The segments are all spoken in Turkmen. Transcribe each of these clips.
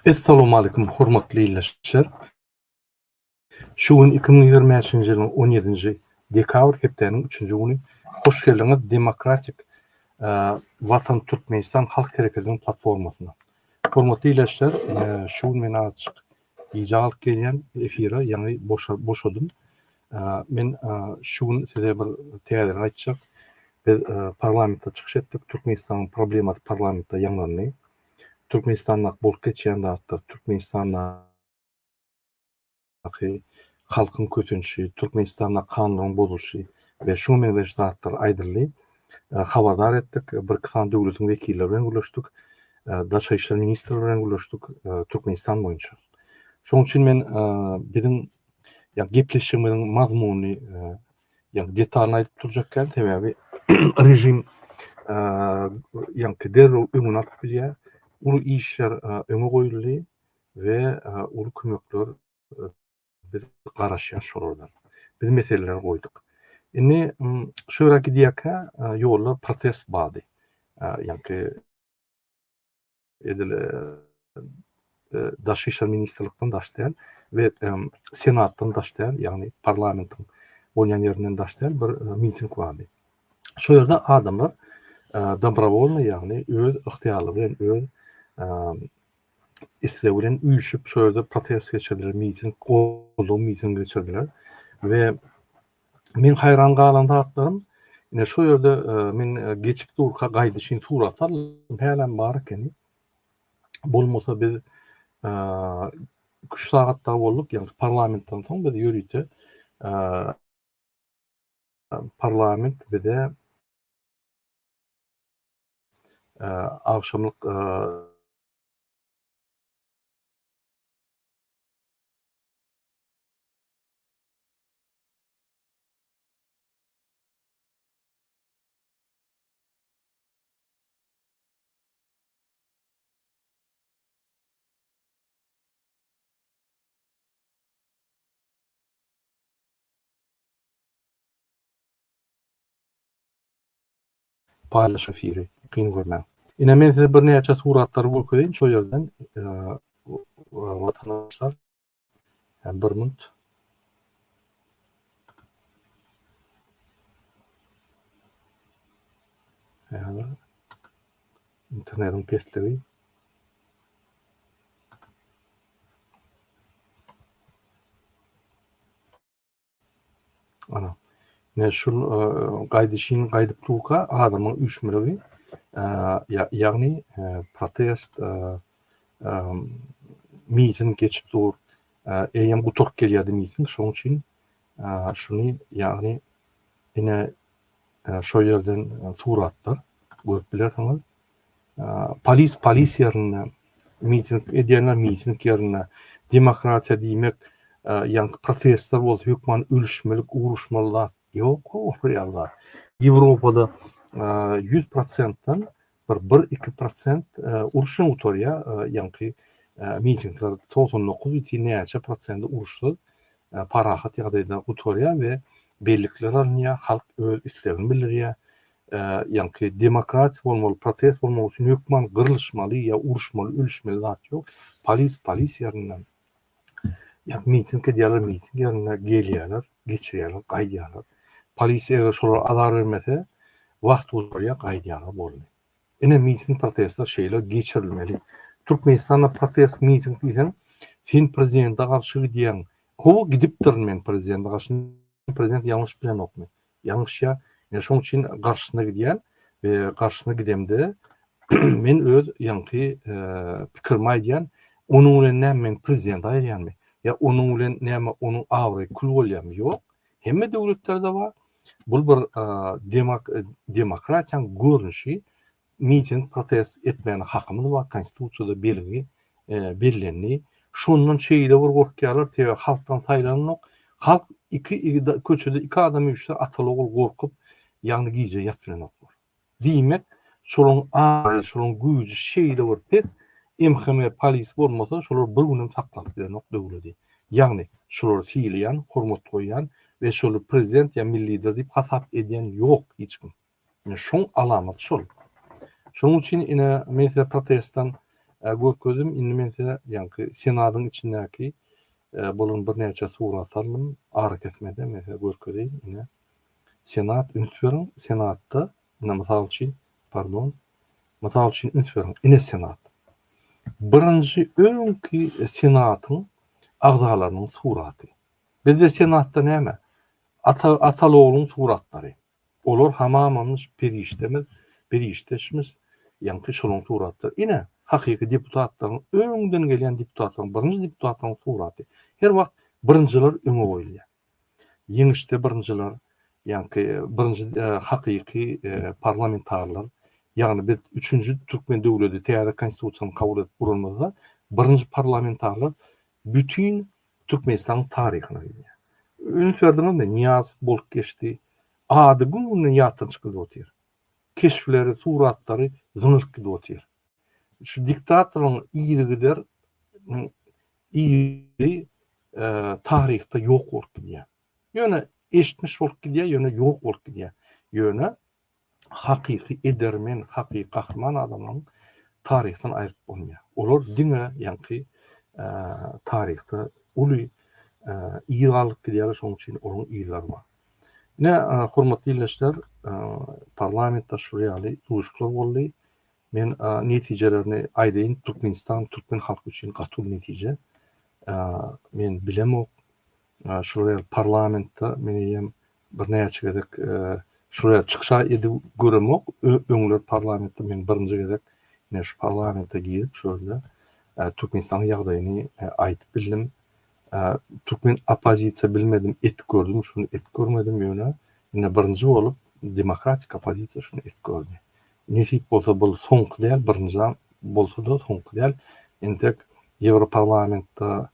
Assalamu alaykum, hormatly izleyijiler. Şu gün 2023 ýylyň 17-nji dekabr hepdeniň 3-nji güni. Hoş geldiňiz Demokratik Watan Türkmenistan Halk Hereketiniň platformasyna. Hormatly izleyijiler, şu gün men açyk ýaly gelýän efire ýani boşadym. Men şu gün size bir täze aýtjak. Biz parlamentde çykyş etdik. Türkmenistanyň problematy parlamentde ýaňlandy. Türkmenistanlyk bolup geçýän zatlar, Türkmenistanda halkın kötünçi, Türkmenistan'da kanunun bozuluşu ve şu menveç zatlar aydırlı haberdar ettik. Bir kısan devletin vekilleri bilen görüşdük. Daşa işler ministrleri bilen görüşdük Türkmenistan boyunca. Şoň üçin men bizim gepleşigimiň mazmuny detalyny aýdyp durjakken sebäbi rejim derrew öňüne atyp bilýär. Ulu işler öňe goýuldy we ulu kömekler biz garaşýar şolardan. Biz meseleler goýduk. Indi şöýreki diýäkä ýollar protest bady. Daşy işler ministrlikden daşlayan we senatdan daşlayan, ýagny parlamentiň bolýan ýerinden daşlayan bir miting bady. Şo ýerde adamlar dobrovolny, ýagny öz ykhtiyarly bilen öz istegi bilen üýüşip şo ýerde protest geçirdiler, miting geçirdiler we men hayran galan zatlarym ine şo ýerde men geçip durka gaýdyşyň surat alym hälem bar eken. Bolmasa biz 3 sagatda bolduk, ýani parlamentden soň biz ýörüýte parlament we de agşamlyk paylaşyp ýeri kyn görmän. Ine men size bir näçe suratlar bolýan şo ýerden watandaşlar bir minut. Internetin pestligi. Ana. Ne şol gaýdyşyň gaýdyp durka adamyň üýtmeligi ýagny protest miting geçip dur. Eýem gutuk gelýärdi miting, şoň üçin şuny ýagny ine şo ýerden suratlar görüp bilersiňiz. Polis ýerine miting edýänler miting ýerine demokratiýa diýmek ýa-ni protestler bolsa hökman ölüşmelik, uruşmalar ýok, ýallar. Ýewropada 100%dan 1-2% uruşan utorya ýa-ni mitingler 99 näçe prosent uruşlar parahat ýagdaýda utorya we bellikler alınýar, halk öz islegini bildirýär. Ýa-ni demokrat bolmaly, protest bolmaly üçin hökman gyrylşmaly ýa uruşmaly, ölüşmeli zat ýok. Polis ýerinden miting edýärler, miting ýerine gelýärler, geçirýärler, gaýdýarlar. Polis eger şolar azar bermese, wagt uzarýar, gaýdýarlar boldy. Ine miting protestler şeýle geçirilmeli. Türkmenistanda protest miting diýsen, sen prezidente garşy gidýän, o gidipdir men prezidente garşy, prezident ýalňyş bilen okmy. Ýalňyş ýa, şoň üçin garşysyna gidýän we garşysyna gidemde men öz ýanky pikirimi aýdýan, onuň bilen näme men prezident aýdýanmy? Ya onuň bilen näme onuň awry kul bolýarmy? Ýok. Hemme döwletlerde bar. Bul bir demokratiýanyň görnüşi, miting protest etmän hakymyz bar, konstitusiýada belgilenli. Şondan şeýle bir gorkýarlar, tebe halkdan saýlanok. Halk köçede 2 adam üýtse atylog gorkup ýagny giýje ýatlanok. Diýmek, şolaryň güýji şeýle bir pes MHM polis bolmasa şolar bir günem saklap bilenok döwleti. Ýagny şolar fiilyan, hormat goýan we şol prezident ýa milli lider diýip hasap edýän ýok hiç kim. Şoň alamat şol. Şoň üçin ine mesele protestdan görkezim indi men size ýa-ni senadyň içindäki bulun bir näçe surat aldım, ara kesmede mesela görkezeyim ine. Senat ünsürin, senatda, misal üçin, misal üçin ünsürin, ine senat. Birinji öňki senatyň agzalarynyň suraty. Bizde senatda näme? Atalogluň suratlary. Olar hamamyň perişteşmiz, ýa-ni şolaň suratlar. Ine hakyky deputatlaryň öňden gelýän deputatlaryň, birinji deputatlaryň suraty. Her wagt birinjiler öňe goýulýar. Ýeňişde birinjiler, ýa-ni birinji hakyky parlamentarlar, ýa-ni biz 3-nji türkmen döwleti täze konstitusiýany kabul edip gurulmazda birinji parlamentarlar bütün Türkmenistan taryhyny bilýär. Ünsürdüňizde Niyaz bolup geçdi. Ady günden ýatdan çykyp otyr. Keşifleri, suratlary zyňyryp gidip otyr. Şu diktatorlaryň iýilgiler iýi taryhda ýok bolup gidýär. Ýöne eşitmiş bolup gidýär, ýöne ýok bolup gidýär. Ýöne hakyky edermen, hakyky kahraman adamlaryň taryhdan aýryp bolmaýar. Olar diňe ýa-ni taryhda uly ýygalyp gidýär, şoň üçin olaryň ýylary bar. Ne hormatly ýerleşler, parlamentda şurýaly duşuklar boldy. Men netijelerini aýdaýyn, Türkmenistan, türkmen halky üçin gatul netije. Men bilemok. Şuraya parlamentda menem bir näçe gerek şuraya çykşa edip göremok. Öňler parlamentda men birinji gerek ne şu parlamentda girip şöyle Türkmenistan ýagdaýyny aýtyp bildim. Türkmen opozisiýa bilmedim, et gördüm, şunu et görmedim ýöne. Ine birinji bolup demokratik opozisiýa şunu et gördü. Nesip bolsa bol soňky däl, birinji bolsa da soňky däl. Entek Ýewroparlamentda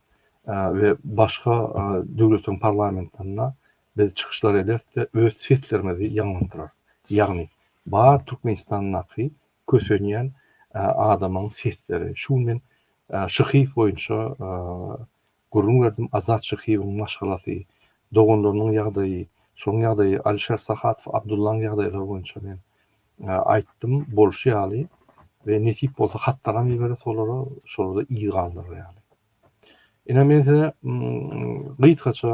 we başga döwletin parlamentlerine biz çykyşlar ederse öz seslerimizi ýaňlandyrar. Ýagny bar Türkmenistanyňky kösenýän adamyň sesleri. Şu men Şyhyp boýunça gurrun verdim, Azat Şyhypyň maşgalasy, doganlarynyň ýagdaýy, şoň ýagdaýy Alişer Sahatov, Abdullaň ýagdaýlary boýunça men aýtdym, bolşýaly we nesip bolsa hatlaram ýeberse olara şolada iý galdyr ýaly. Ine men size gıýtgaça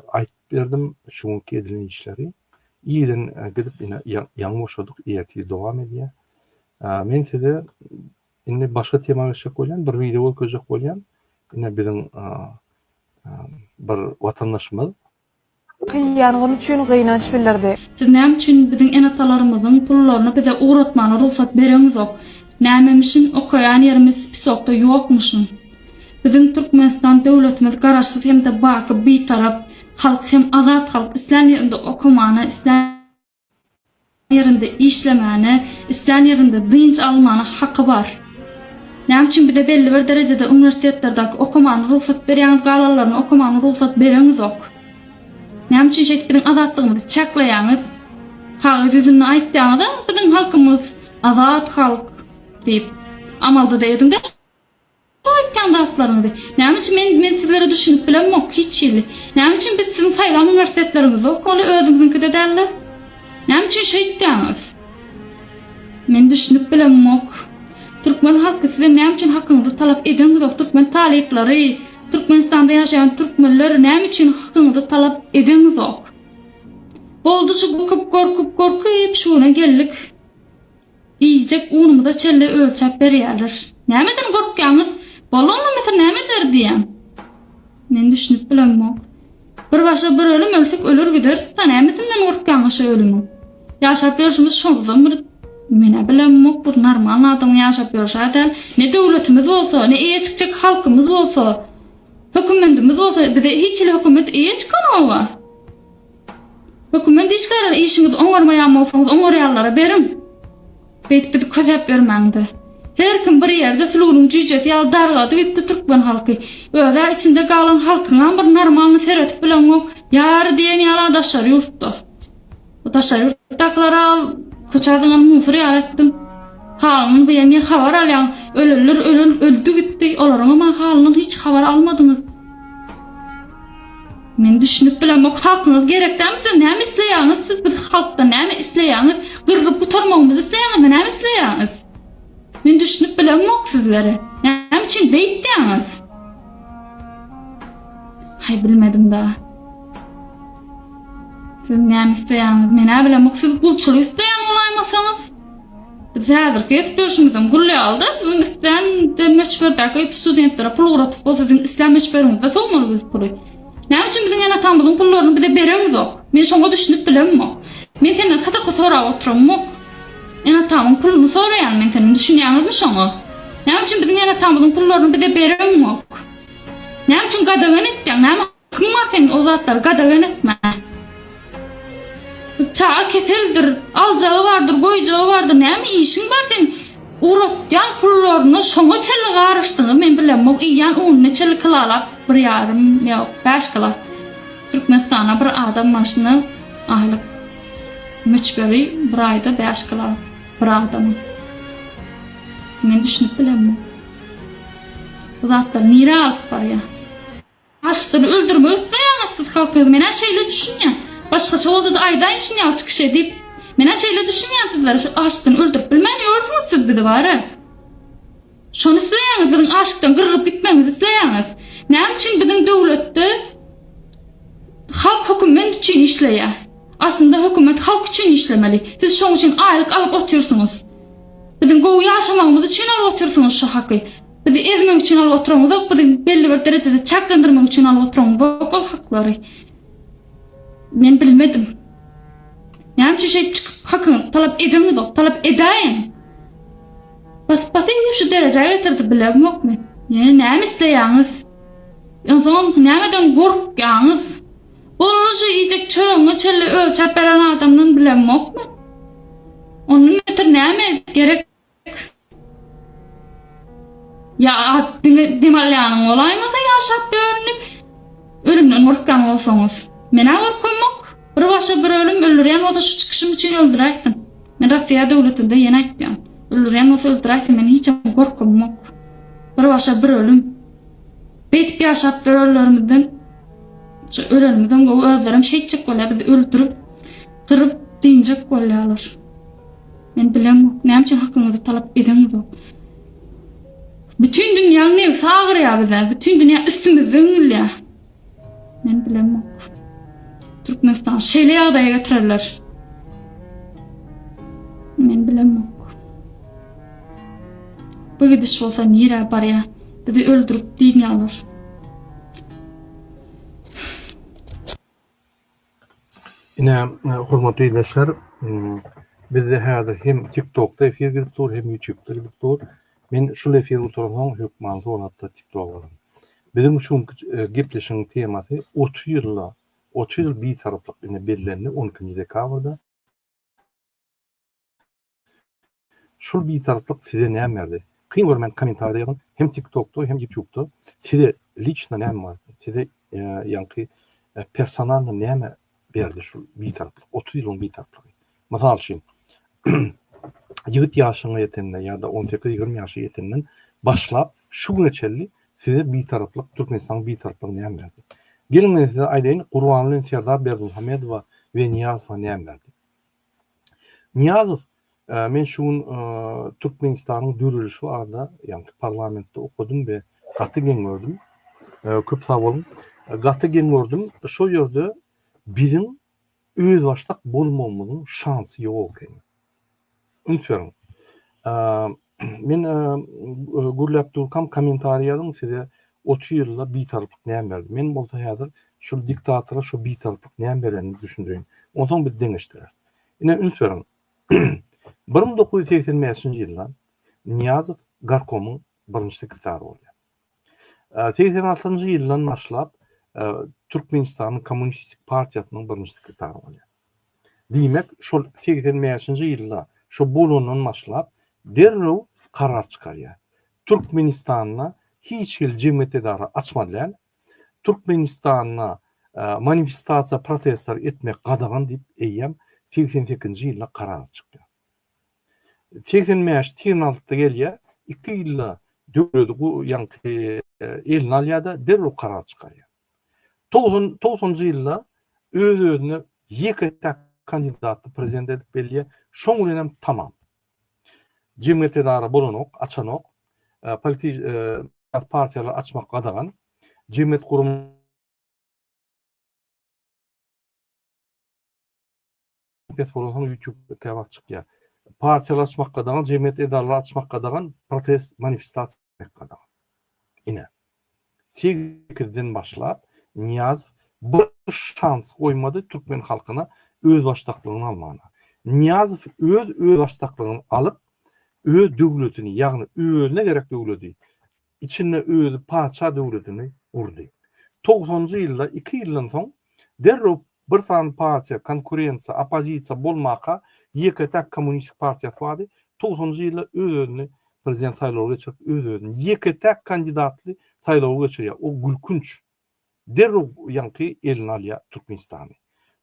aýtyp berdim şuňky edilen işleri. Ýyden gidip ine ýaňy boşadyk, ýeti dowam edýär. Men size indi başga tema geçip bolýan, bir video gözük bolýan. Ine biziň bir watandaşymyz Kıyyanğın üçin gıynanç bildirdi. Siz näme üçin biziň enatalarymyzyň pullaryny bize uğratmana ruhsat bereňizok? Nämemişin okaýan ýerimiz pisokda ýokmuşyn? Biziň Türkmenistan döwletimiz garaşsyz hem de baky bitarap, halk hem azat halk islan ýerinde okumany, islan ýerinde işlemäni, islan ýerinde dynç almany haky bar. Näme üçin bir de belli bir derejede uniwersitetlerden okumany ruhsat berýäňiz galalaryny okumany ruhsat bereňizok? Näme üçin şeýle azatlygymy çaklaýaňyz? Hagyz ýüzünde aýtdyňyzda biziň halkymyz azat halk diýip amalda diýdiňde aýtgan zatlaryňy. Näme üçin men sizlere düşünüp bilemok hiç ýyly. Näme üçin biz siziň saýlan uniwersitetlerinizi okuly özüňiziňki de däller? Näme üçin şeýtdiňiz? Men düşünüp bilemok. Türkmen halky size näme üçin hakyňyzy talap ediňiz? Türkmen talyklary, Türkmenistanda ýaşaýan türkmenler näme üçin hakyňyzy talap ediňiz? Boldy şu gorkup şuna geldik. İýjek unumda çelle ölçäp berýärler. Nämeden gorkýaňyz? Bolonmy nämedir diýen. Men düşünüp bilemok. Bir başa bir ölüm ölsek ölür gider. Sen nämesinden gorkýaňyz şu ölümü? Ýaşap ýörüşimiz şondan bir mene bilemok, bu normal adam ýaşap ýörşädäl. Ne döwletimiz bolsa, ne eýçikçek halkymyz bolsa, hökümetimiz bolsa, bize hiç ile hökümet eýçikanawa. Hökümet işgärler işiňiz oňarmaýan bolsaňyz oňarýarlara berin. Beýtip bizi közäp bermäňdi. Her kim bir ýerde sulugnyň jüjeti ýaly dargady gitdi türkmen halky. Öňe içinde galan halkyň bir normalny seretip bilemok. Ýar diýen ýaly adaşlar ýurtda. Adaşlar ýurtdaklara köçärdiňen musur ýaratdym. Halyny bilen ne habar alýan? Ölürler öldü gitdi. Olaryň ama halyny hiç habar almadyňyz. Men düşünüp bilemok, halkyňyz gerekdämi? Näme isleýäňiz? Siz biz halkda näme isleýäňiz? Gyrgyp gutarmagyňyzy isleýäňiz, näme isleýäňiz? Men düşünüp bilemok sizlere. için beýtdiňiz? Hay bilmedim da. Siz näme isleýäňiz? Mene bilen maksat gulçulyk isleýän olaymasaňyz. Biz häzir kes görüşümizden guly aldy. Sizin isleýän de meşberdäki studentlere pul uratyp bolsa sizin isläm meşberiňizde solmaly biz puly. Näme üçin biziň ene tamamyň pullaryny bize bereňiz ok? Men şoňa düşünüp bilemmi? Men senden sadaka sorap oturmam. Ene tamamyň pulunu soraýan men senden düşünýäňizmi şoňa? Näme üçin biziň ene tamamyň pullaryny bize bereňiz ok? Näme üçin gadagan etdiň? Näme kim var senin o zatlar gadagan etme? Çağa keseldir, aljağı vardır, goýjağı vardır. Näme işiň bar sen? Uratýan pullaryny şoňa çelle garşdyňy men bilemok. Iýan onu çelle kylalap bir ýarym ýa 5 kala. Türkmenistana bir adam maşyny aýlyk müçberi bir aýda 5 kala bir adam. Men düşünüp bilemok. Bu zatlar nire alyp barýar? Aşdyr öldürmek isleýäňiz siz halkyňyz mene şeýle düşünýän. Başgaça boldy da aýdan düşünýän çykyş edip. Mene şeýle düşünýän sizler şu aşdyň öldürip bilmeýärsiňiz siz bizi bari. Şonu isleýäňiz biziň aşkdan gyrryp gitmemizi isleýäňiz. Näme üçin biziň döwletde halk hökümet üçin işleýär? Aslında hökümet halk üçin işlemeli. Siz şoň üçin aýlyk alyp oturýarsyňyz. Biziň gowy ýaşamagymyz üçin alyp oturýarsyňyz şu haky. Bizi ezmek üçin alyp oturýarsyňyz, biziň belli bir derejede çaklandyrmak üçin alyp oturýarsyňyz. Bu haklary. Men bilmedim. Näme üçin şey çykyp hakyňyzy talap edeňiz ok, talap edäýin. Basy şu derejäge getirdi bilemokmy? Ýene näme isleýäňiz? Ýa-da nämeden gorkýaňyz? Onu şu ýejek çöreňi çelle ölçäp beren adamdan bilemokmy? Onun meter näme gerek? Ya demalýanyň olaýmasa ýaşap görünip ölümden gorkýan bolsaňyz. Mene gorkmak, bir başa bir ölüm öldürýän bolsa şu çykyşym üçin öldüräýsin. Men Russiýa döwletinde ýene aýtdym. Öldürýän bolsa öldüräýsin, men hiç gorkmak. Bir başa bir ölüm. Beýtip ýaşap bir ölülerimizden, şu ölenimizden gowy özlerim şeýçek bolýar, bizi öldürüp, kırıp diňjek bolýarlar. Men bilemok, näme üçin hakyňyzy talap edeňiz ok? Bütün dünýäň ne sagyrýar bize, bütün dünýä üstümizde ýürýär. Men bilemok. Türkmenistan şeýle ýagdaýa getirerler. Men bilemok. Bu gidiş bolsa nire barýar? Bizi öldürüp diňýärler. Ine hormatly izleýär, bizde häzir hem TikTokda efir giripdir, hem YouTube'da giripdir. Men şol efir oturýan hökman zonatda TikTok bolam. Bizim şu gepleşiň temasy 30 ýyl bir taraplyk ine bellendi 12-nji dekabrda. Şol bir taraplyk size näme berdi? Kyn görmen kommentarýaryň hem TikTokda hem YouTube'da size liçna näme bar? Size ýa-ni personal näme berdi şol bir taraplyk 30 ýylyň bir taraplygy. Masal üçin 7 ýaşyna ýetende ýa-da 18-20 ýaşa ýetenden başlap şu güneçelli size bir taraplyk Türkmenistan bir taraplyk näme berdi? Gelin men size aýdaýyn, Gurbanly Serdar Berdimuhammedowa we Niýazowa näme berdi? Niýazow men şuň Türkmenistanyň döwrülüşi arada, ýani parlamentde okudum we gaty geň gördüm. Köp sag bolun. Gaty geň gördüm. Şo ýerde biziň öz başlak bolmamyzyň şansy ýok eken. Unutmaýarym. Men gurlap durkam kommentarýaryň size 30 ýylda bir taraplyk näme berdi? Men bolsa häzir şu diktatora şu bir taraplyk näme berenini düşündirýän. Ondan bir deňeşdiler. Ine unutmaýarym. 1985-nji ýylda Niýazow Garkomyň birinji sekretary bolýar. 86-njy ýyldan başlap Türkmenistanyň Kommunistik Partiýasynyň birinji sekretary bolýar. Diýmek, şol 85-nji ýylda şu bolundan başlap derrew karar çykarýar. Türkmenistanyna hiç ýyl jemgyýet edara açmadylar. Türkmenistanyna manifestasiýa protestler etmek gadagan diýip eýýäm 88-nji ýylda karar çykdy. 85-86-da gelýär, 2 ýylda döwlet bu ýanky elini alýarda derrew karar çykarýar. 90-njy ýylda öz-özüne ýeke kandidatly prezident edip belýär. Şoň bilen tamam. Jemgyýet edara bolanok, açanok, politik partiyalar açmak kadagan cemiyet kurum YouTube kebap çıkıyor. Partiyalar açmak kadagan cemiyet edarları açmak kadagan protest manifestasyon kadagan. Ine. 8'den başlap Niyazov bir şans koymadı Türkmen halkına öz baştaklığını almana. Niyazov öz baştaklığını alıp öz dövletini, yani özüne gerek dövleti, içinde öz paça dövletini kurdu. 90-njy ýylda 2 ýyldan soň derrew bir san partiýa konkurensiýa, opozisiýa bolmaka ýeke tak kommunistik partiýa bardy. 90-njy ýylda özüni prezident saýlawyna geçirip özüni ýeke tak kandidatly saýlawyna geçirýär. O gülkünç. Derrew ýanky elini alýar Türkmenistany.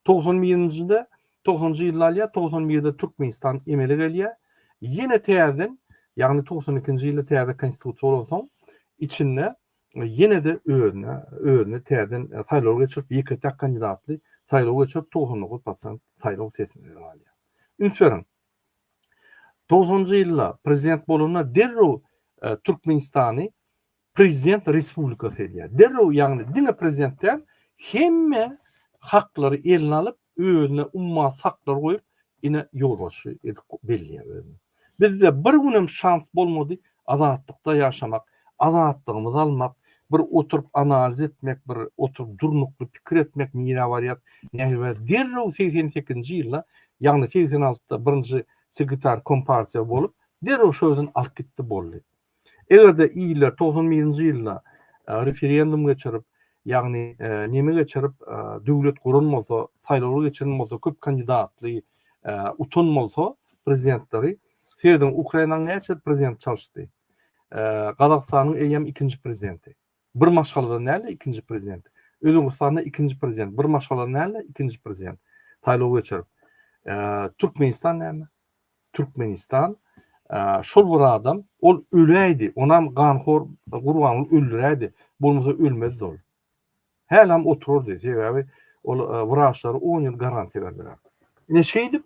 91-nji ýylda 90-njy ýyllar 91-de Türkmenistan emele gelýär. Ýene täzeden, ýagny 92-nji ýylda täze konstitusiýa bolsaň, içinde yine de öğrene terden sayılağı geçip ýeke tak kandidatly sayılağı geçip 99% sayılağı sesini alýar. Ünsörün 90-njy ýylda prezident bolana derrew Türkmenistany prezident respublikasy edýär. Derrew ýagny diňe prezidentler hemme haklary eline alıp özüne umma haklar goýup ine ýolbaşy edip belliýär. Bizde bir günem şans bolmady azatlykda ýaşamak, azatlygymy almak, bir oturup analiz etmek, bir oturup durnuklu pikir etmek, miravariyat, nähwe derrew 88-nji ýylda, ýagny 86-da birinji sekretar kompartiýa bolup, derrew şöýden alyp gitdi boldy. Egerde iýler 91-nji ýylda referendum geçirip, ýagny neme geçirip, döwlet guranmasa, saýlawy geçirilmasa, köp kandidatly utanmasa prezidentleri, Serden Ukrainanyň näçe prezident çalşdy. Gazakstanyň eýem ikinji prezidenti. Bir maşgalada näle ikinji prezident. Özbekistanyň ikinji prezident. Bir maşgalada näle ikinji prezident. Saýlawy geçirip. Türkmenistan näme? Türkmenistan şol bir adam ol öleýdi. Onam ganhor gurwanyny öldürädi. Bolmasa ölmedi ol. Helam otururdy. Sebäbi ol wraçlar 10 ýyl garantiýa berdiler. Neşeýdi?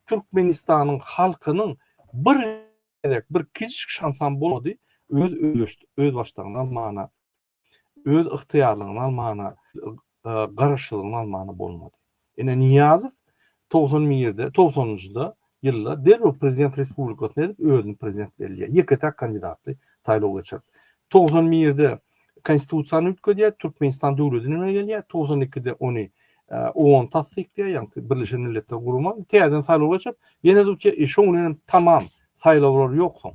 Türkmenistanyň halkynyň bir kiçik şansan bolmady. Öz başlagyny almana, öz ıhtiýarlygyny almana, garaşlygyny almana bolmady. Ene Niyazov 91-de, 90-njyda ýyllar derrew prezident respublikasyny edip özüni prezident belliýär. Ýeke tak kandidatly saýlaw geçirip. 91-de konstitusiýany ütkedýär, Türkmenistan döwletine gelýär. 92-de ony OON tasdikleýär, ýani Birleşen Milletler Gurumy. Täzeden saýlaw geçip, ýene de şoňuň tamam saýlawlar ýoksoň.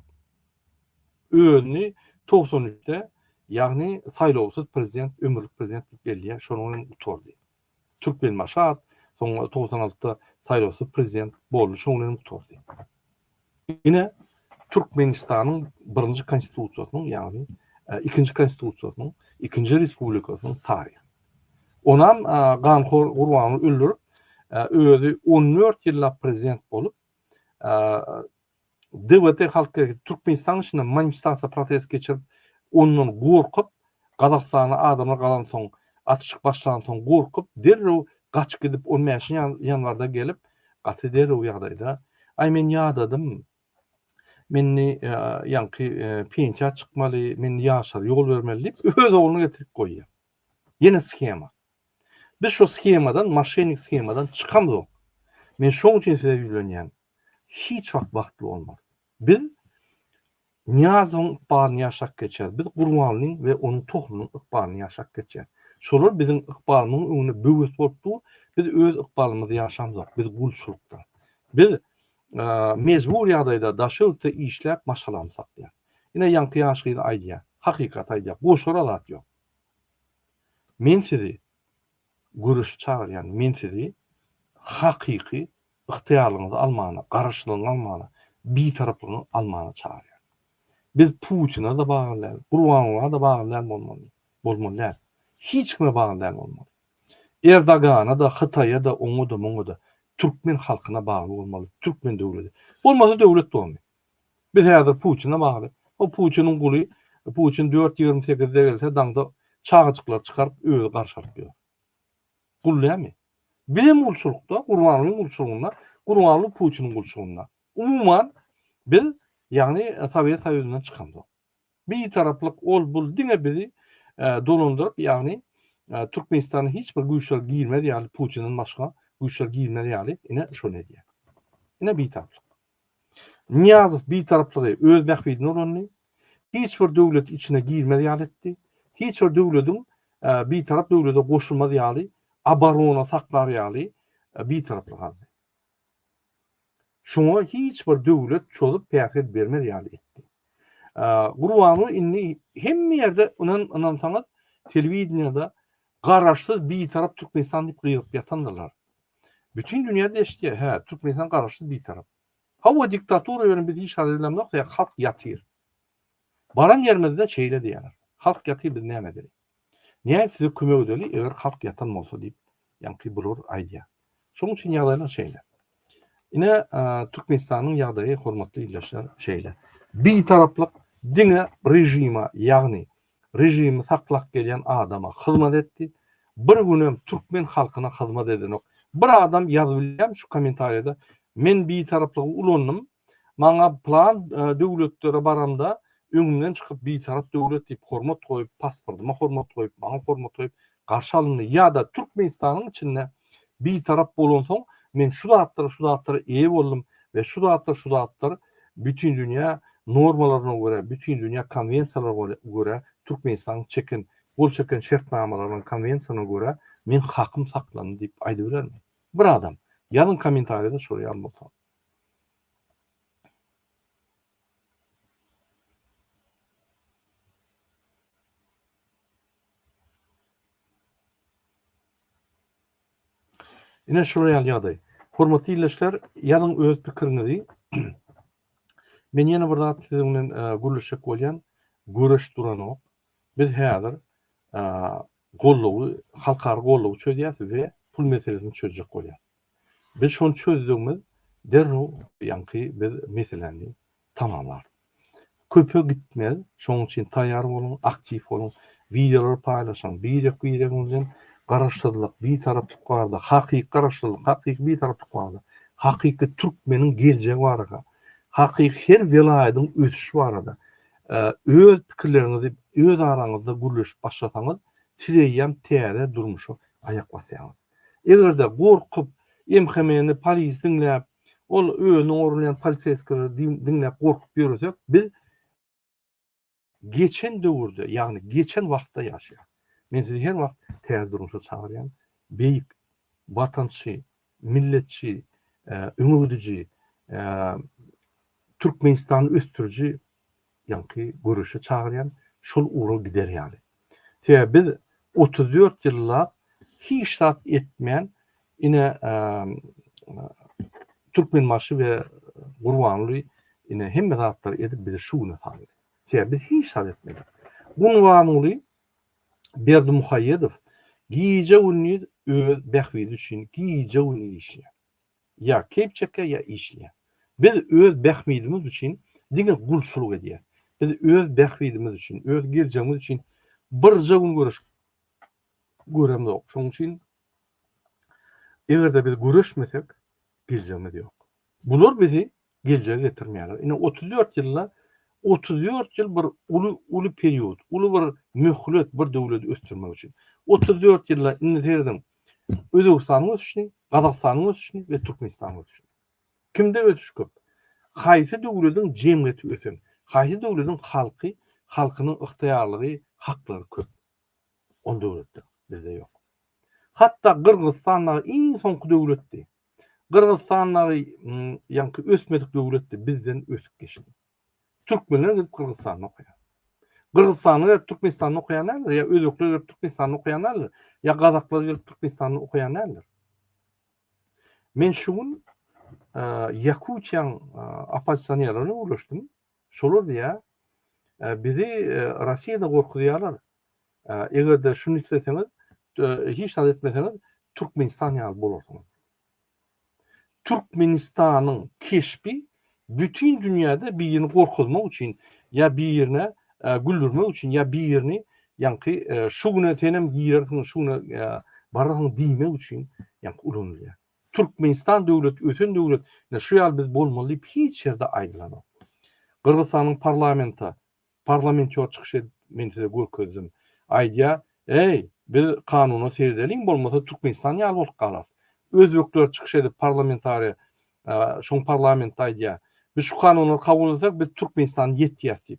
Özüni 93'te ýagny saýlawsız prezident, ömürlük prezidentlik belliýär, şonuň uturdy. Türkmen maşat, soň 96'da saýlawsız prezident boldy, şonuň uturdy. Ine Türkmenistanyň birinji konstitusiýasynyň, ýagny ikinji konstitusiýasynyň, ikinji respublikasynyň taryhy. Onam ganhor gurwany öldürüp, özü 14 ýylla prezident bolup, DVT halkı Türkmenistan içinde manifestasiya protest geçirip, ondan gorkup, Gazakstanyň adamlar galan soň, atışyk başlanan soň gorkup, derrew gaçyp gidip o mäşin ýanlarda gelip, gaty derrew ýagdaýda, ay men ýadadym, meni ýanky pensiýa çykmaly, meni ýaşar ýol bermeli diýip öz ogluny getirip goýýar. Ýene skema. Biz şu skemadan, maşenik skemadan çykamyz. Men şoň üçin size ýülenýän. Hiç wagtly olmaz. Biz Niyazowyň ykbalyny ýaşap geçer. Biz Gurbanlyň we onuň tohumynyň ykbalyny ýaşap geçer. Şolar bizim ykbalymyň öňüne böwet bolupdy. Biz öz ykbalymyzy ýaşamyz. Biz gulçulukda. Biz mezbur ýagdaýda daşywty işläp maşgalamy saklaýar. Ine ýanky ýaşyny aýdýar. Hakykat aýdýar. Boş oralat ýok. Men sizi görüş çağırýan, men sizi hakyky ıhtiýarlygyňyzy almana, garaşlygyňyzy almana, bir taraplygyny almana çağırýar. Biz Putina da baglanýar, Gurbanlyga da baglanýar bolmaly. Hiç kime baglanýar bolmaly. Erdogana da, Hytaýa da, oňa da, moňa da Türkmen halkyna bagly bolmaly. Türkmen döwleti. Bolmasa döwlet bolmaly. Biz häzir Putina bagly. O Putiniň guly, Putin 428-de gelse daňda çağıçyklar çykaryp öýe garşaryp ýör. Gullämi? Bizim gulçulukda, Gurbanlyň gulçulugunda, Gurbanly Putiniň gulçulugunda. Umuman biz ýagny Sowet Soýuzynyň çykýandyk. Bir taraflık ol bul dine bizi dolandırıp yani Türkmenistan'ın hiçbir güçler girmedi yani Putin'in başka güçler girmedi yani yine şu ne diye. Yine bir taraflık. Niyazov bir taraflığı öz bekvidin olanını hiçbir devlet içine girmedi yani etti. Hiçbir devletin bir taraf devlete koşulmadı yani abarona saklar yani bir taraflı kaldı. Şuna hiçbir devlet çolup peyafet vermedi yani etti. Gurbanı inni hem yerde onun sanat televizyonda garaşsız bir taraf Türkmenistan deyip kıyıp yatandırlar. Bütün dünyada işte Türkmenistan garaşsız bir taraf. Hava diktatörü yönü biz hiç hadedilen yok ya halk yatır. Baran yermede de şeyle diyorlar. Halk yatır biz ne emedeli. Niye size küme ödeli eğer halk yatan olsa deyip yankı bulur aydiya. Şunun için yağdayla şeyle. Yine Türkmenistan'ın yağdayı hormatlı ilaçlar şeyle. Bir taraflık dine rejime yani rejimi saklak gelen adama hizmet etti. Bir günüm Türkmen halkına hizmet eden yok. Bir adam yazıbilem şu komentariyada men bir taraflığı ulanım. Bana plan devletlere baramda öňümden çıkıp bir taraf devlet deyip hormat koyup pasportuma hormat koyup bana hormat koyup karşı alındı. Ya da Türkmenistan'ın içinde bir taraf bolonsoň men şu dağıtlara iyi oldum ve şu dağıtlar bütün dünya normalarına göre, bütün dünya konvensiyalarına göre Türkmenistan çekin, bol çekin şertnamalarının konvensiyona göre men hakkım saklandı deyip aydı biler mi? Bir adam. Yanın komentarida şuraya almatam. Yine şuraya alyaday. Hormatly ilişler, yanın öz pikirini men yana bir zat sizinden gürleşik bolýan göreş duran biz häzir gollugy halkara gollugy çözýäs we pul meselesini çözjek bolýar. Biz şonu çözdüğümüz derru yankı biz meseleni tamamlar. Köpe gitmez. Şoň üçin taýýar bolun, aktif bolun, videolar paylaşan, bilen garaşsyzlyk, bir taraplyk barda, hakyky garaşsyzlyk, hakyky bir taraplyk barda. Hakyky türkmeniň geljegi barada. Hakyky her welaýatyň ötüşi barada. Öz pikirlerinizi öz araňyzda gürleşip başlasaňyz, tireýän täze durmuşy aýak basýar. Egerde gorkup emhemeni polis dinläp, ol özüni orlayan polisiýeskleri dinläp gorkup ýöresek, biz geçen döwürde, ýagny geçen wagtda ýaşaýar. Men sizi her wagt täze durmuşa çagyrýan, beýik, watançy, milletçi, öňüdüji, Türkmenistany östürji ýanky görüşe çagyrýan şol uğra gider ýaly. Täze biz 34 ýylla hiç zat etmeyen ine Türkmen marşı we Gurbanly ine hemme zatlar edip bize şunu taýýar. Täze biz hiç zat etmedik. Gurbanly Berdi Muhayyedov giýje ünni öz behwidi üçin giýje ünni işleýär. Ya kepçeke ya işleýär. Biz öz behwidimiz üçin diňe gulçuluk edýär. Biz öz behwidimiz üçin, öz girjemiz üçin bir gün göremde yok. Şoň üçin egerde biz görüşmesek girjemiz ýok. Bular bizi geljege getirmeýärler. Ine 34 ýylla 34 ýyl bir uly period, uly bir möhlet bir döwleti östürmek üçin. 34 ýylla indi terdim. Özbekistanyň üçin, Gazakstanyň üçin we Türkmenistanyň üçin. Kimde ötüş köp? Haýsy döwletiň jemgyýeti ösen, haýsy döwletiň halkynyň yktyýarlygy, haklary köp. On döwletde bizde ýok. Hatda Gırgızstanlar iň soňky döwletdi. Gırgızstanlar ýanky ösmedik döwletdi, bizden ösüp geçdi. Türkmenler gidip Gırgızstanyň okuýar. Gırgızstanyň Türkmenistanyň okuýanlar ya özbekler Türkmenistanyň okuýanlar ya gazaklar Türkmenistanyň okuýanlar. Men şuň Yakutiýan opozisiýoneraryny ulaşdym. Şolar diýär, bizi Rossiýada gorkudýarlar. Egerde şunu isteseňiz, hiç zat etmeseňiz, Türkmenistan ýaly bolarsyňyz. Türkmenistanyň keşpi bütün dünyada bir ýerini gorkutmak üçin, ya bir ýerine güldürmek üçin, ya bir ýerini ýanky şu güne senem giýersiň, şu güne barasyň diýmek üçin ýanky ulanýar. Türkmenistan döwleti, ösen döwlet, şu ýaly biz bolmaly diýip hiç ýerde aýdylanok. Gırgızstanyň parlamenta parlamento çıkış men size görkezdim. Aýdýa, "Ey, biz kanuny seredeliň bolmasa Türkmenistan ýaly bolup galar." Özbekler çıkış edip parlamentary şoň parlamentde aýdýa, "Biz şu kanuny kabul etsak, biz Türkmenistan ýetýär" diýip.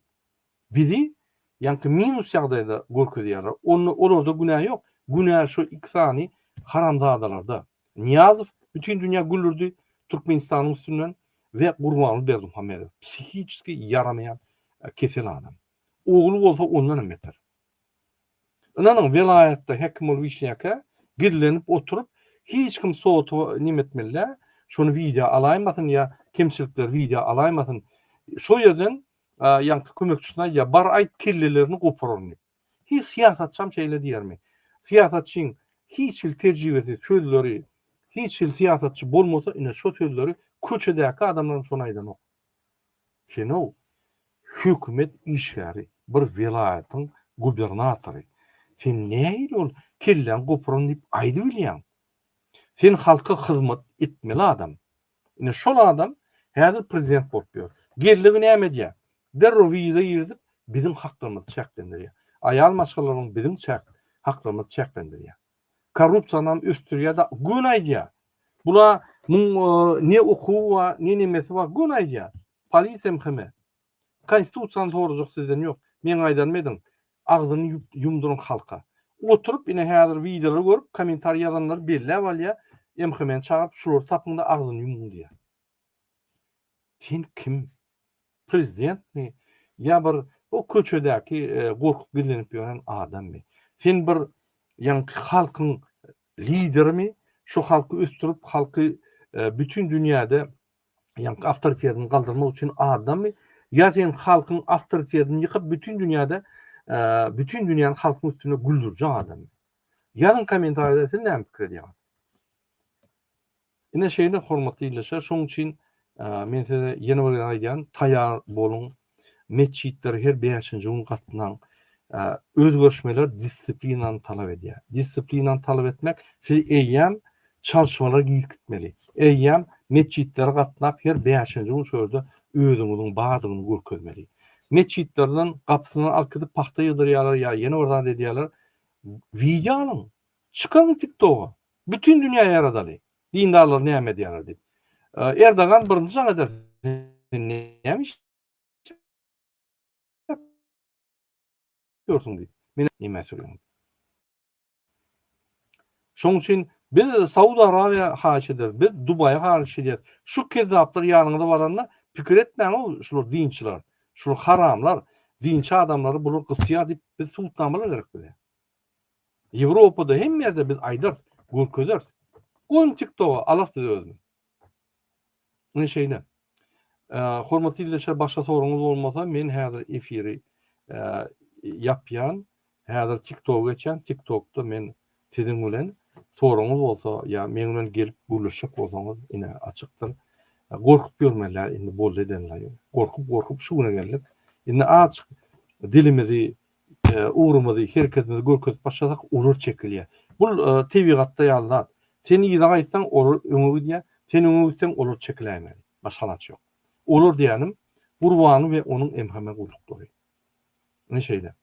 Bizi ýanky minus ýagdaýda görkezýärler. Olarda günah ýok. Günah şu iksany haramzadalarda. Niýazow bütün dünýä güllürdi Türkmenistanyň üstünden ve Gurbany Berdimuhammedow. Psihiçki yaramayan kesel adam. Oğlu bolsa ondan hem beter. Onanyň vilayatda hekim bolup işleýärkä, gidlenip oturup hiç kim soğutu nimetmeli. Şonu video alaýmasyn ýa kemçilikler video alaýmasyn. Şo ýerden ýanky kömekçisine ýa bar aýt kellelerini gopururny. Hiç siýasatçam şeýle diýermi? Siýasatçyň hiç il tejribesi, sözleri, hiç il siýasatçy bolmasa ine şo sözleri köçedäki adamlaryň şonu aýdan ok. Şeno hökümet işgäri, bir vilayatyň gubernatory. Sen näýil ol kellen gopurun diýip aýdy bilýän. Sen halka hyzmat etmeli adam. Ine şol adam häzir prezident bolup ýör. Gerligi näme diýär? Derro wiza ýerdip bizim haklarymyzy çäklendirýär. Aýal maşgalaryň bizim haklarymyzy çäklendirýär. Korrupsiýanyň östürýär-de gün aýdýar. Bula ne okuw we ne nemesi bar gün aýdýar. Polisiýa mehme. Konstitusiýany sorajak sizden ýok. Men aýdanmadyň. Agzyny yumdurun halka. Oturup ine häzir videolar görüp komentar ýazanlar belläp alýar. Emhemen çağırıp şular tapynda agzyny yumdun diýär. Sen kim? Prezident mi? Ya bir o köçedäki gorkup gillenip ýören adammy? Sen bir ýanky halkyň liderimi? Şu halky östürüp halky bütün dünýäde ýanky awtoritetini galdyrmak üçin adammy? Ya sen halkyň awtoritetini ýykyp bütün dünýäde bütün dünýäniň halkyň üstüne güldürjek adammy? Ýazyn komentarda sen näme pikir edýäň? Ine şeýle hormatly ýylaşar. Şoň üçin men size ýene bir aýdýan, taýýar bolun. Meçhitler her 5-nji gün gatnaň özgörşmeler disiplinany talap edýär. Disiplinany talap etmek siz eýýäm çalışmalar gitmeli. Eýýäm meçhitlere gatnap her 5-nji gün şöyle özüňiziň badygyny görkezmeli. Meçhitlerden gapysyny alkydyp paxta ýydyrýarlar ýa ýene ordan edýärler. Video alyň. Çykan TikTok'a. Bütün dünýä ýaradaly. Dindarlar näme diýerler diýip. Erdogan birinji jaňa näme iş görsün diýip. Men näme söýýän. Şoň üçin biz Saudy Arabiýa haýyş ederiz, biz Dubaýa haýyş ederiz. Şu kezaplar ýanyňda baranlar pikir etmäň şular dinçiler, şular haramlar, dinçi adamlary bular gysýar diýip biz tutmaly gerek bize. Ýewropada hem ýerde biz aýdar görkezler. Goň TikTok'a alaq dedi özüni. Ne şeýle. Hormatly ýylaşar, başga soruňyz bolmasa men häzir efiri ýapýan, häzir TikTok'a geçen, TikTok'da men sizin bilen soruňyz bolsa ýa men bilen gelip görüşjek bolsaňyz ine açykdyr. Gorkup görmeler indi bol edenler. Gorkup şu güne geldik. Indi açyk dilimizi, uğrumuzy, hereketimizi görkezip başlasak olur çekilýär. Bu tebigatda ýalylar. Sen ýa-da aýtsaň olur öňüňe diýär, sen öňüňe gitseň olur çekiläýär. Başgalaç ýok. Olur diýenim Gurbany we onuň emhame gulukdary. Ne şeýle.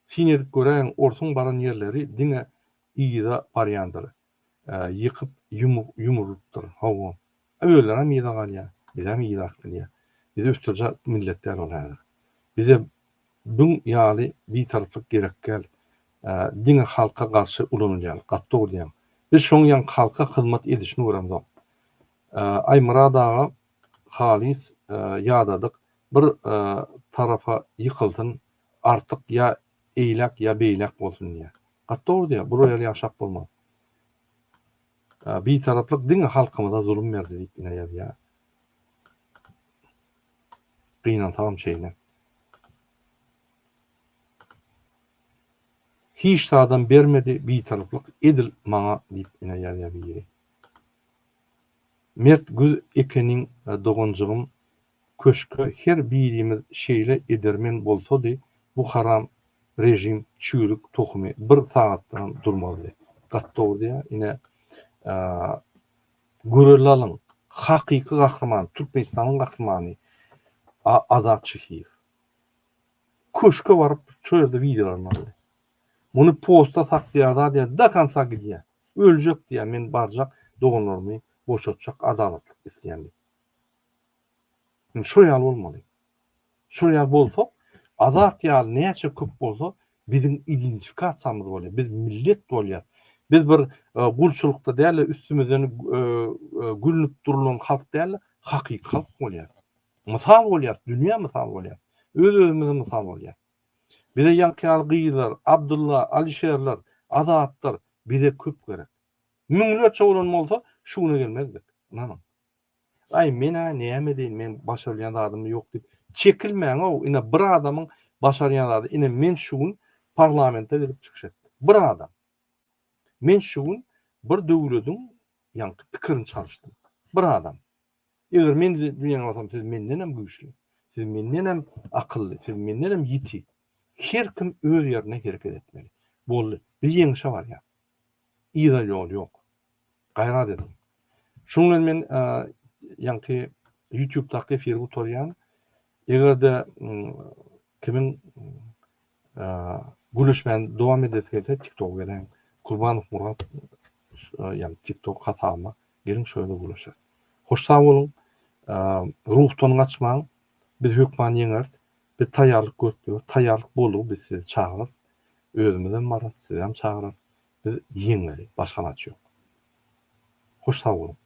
Sinir gören orsun baran yerleri dine iyida baryandır. Yıkıp yumuruptur. Hawa. Öýler hem iyida galýar. Bizem iyida galýar. Bize üstürce milletler olaýar. Bize bün ýaly bir taraplyk gerekkel. Dine halka garşy ulanylýar. Gatda bolýar. Biz şoň ýan halka hyzmat edişini göremdik. Aymara daga halis ýadadyk. Bir tarafa ýykylsyn, artyk ýa eýlek ýa beýlek bolsun diýär. Gatda bolýar, bu ýaly ýaşap bolmaz. Bir taraplyk dine halkymyza zulüm berdi diýip ýa. Gıynan tamam şeyle. Hiç adam bermedi bir taraflık edil maňa diýip ine ýa biri. Mert göz ekenin dogunjugym köşkü her birimiz şeýle edermen bolsa di bu haram rejim çürük tohumy bir saatdan durmaly. gattow diye ine görülalyň hakyky gahrman, Türkmenistanyň gahrmany Azat Şykiýew. Köşke baryp çölde videolaryny aldy. Muny posta saklarda diye da kansa gidýär. Öljek diye men barjak doganlarymy boşatjak adalatlyk isleýändir. Şo ýaly bolmaly. Şo ýaly bolsa, Azat ýaly näçe köp bolsa, bizim identifikasiýamyz bolýar. Biz millet bolýar. Biz bir gulçulukda däl, üstümizden gülnüp durulan halk däl, hakyky halk bolýar. Mysal bolýar, dünýä mysal bolýar. Öz-özümize mysal bolýar. Bize Yankyal Gyýzar, Abdullah, Alişerler, Azatlar bize köp gerek. Müňlerçe bolan bolsa, şuna gelmezdik. Inanın. Ay mena näme deýin, men başarýan adamym ýok diýip çekilmeň o, ine bir adamyň başarýan adamy, ine men şuň parlamentde gelip çykşat. Bir adam. Men şuň bir döwletiň ýanky pikirini çalyşdym. Bir adam. Eger men dünýäň bolsam, siz menden hem güýçli, siz menden hem akylly, siz menden hem ýiti. Her kim öz ýerine hereket etmeli. Boldy. Bir ýeňişe bar ýa. Ýa ýol ýok. Gaýrat edin. Şuňla men ýanky YouTube-daky efir gutorýan, egerde kimin gülüşmän dowam edetgede TikTok gelen Kurbanow Murat ýani TikTok hatama gelin şöyle gülüşür. Hoşsa bolun, ruhtan açmaň, biz hökman ýeňert, biz taýýarlyk görüp, taýýarlyk bolup biz sizi çağırys, özümizden baras, sizi hem çağırys, biz ýeňeli, başga naçy ýok. Hoşsa bolun.